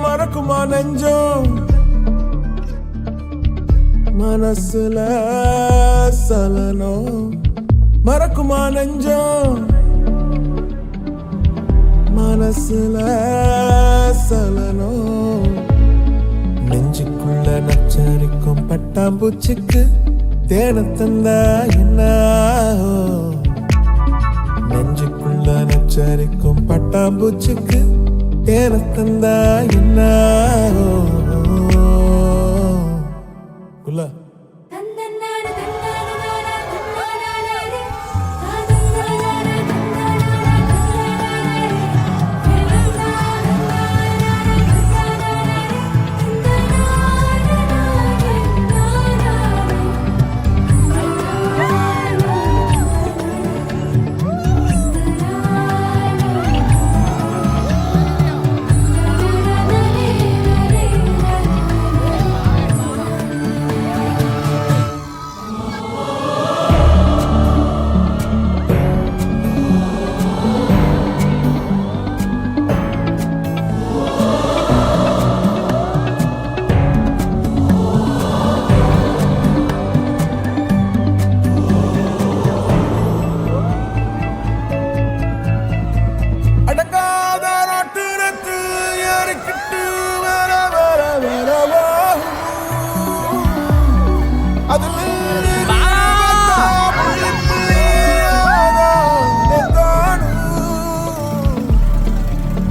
மறக்குமா நெஞ்சம் மனசுல சலனம் மறக்குமா நெஞ்சம் மனசுல சலனம் நெஞ்சுக்குள்ள நச்சரிக்கும் பட்டாம்பூச்சிக்கு தேன தந்தா என்ன நெஞ்சுக்குள்ள நச்சரிக்கும் பட்டாம்பூச்சிக்கு தேன தந்தா என்ன குள்ள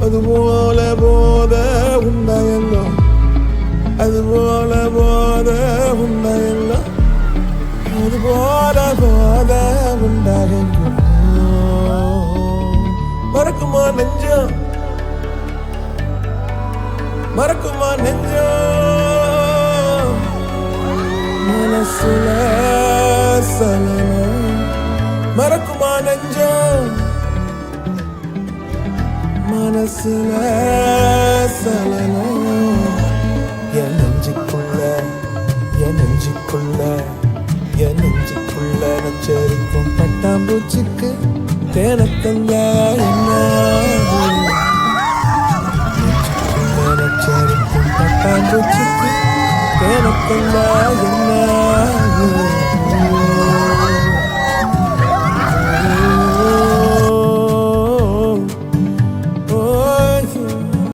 அதுபோல போத உண்டாயல்லோ அதுபோல போத உண்டாயல்லோ அதுபோல போத உண்டாயல்லோ மறக்குமா நெஞ்சம் மறக்குமா நெஞ்சம் மனசுல சலனம் மறக்குமா நெஞ்சம் மனசுல சலனம் என் நெஞ்சுக்குள்ள என் நெஞ்சுக்குள்ள என் நெஞ்சுக்குள்ள நச்சரிக்கும் பட்டாம்பூச்சிக்கு தேனத்தந்தா என்ன நெஞ்சுக்குள்ள நச்சரிக்கும் பட்டாம்பூச்சிக்கு தேனத்தந்தா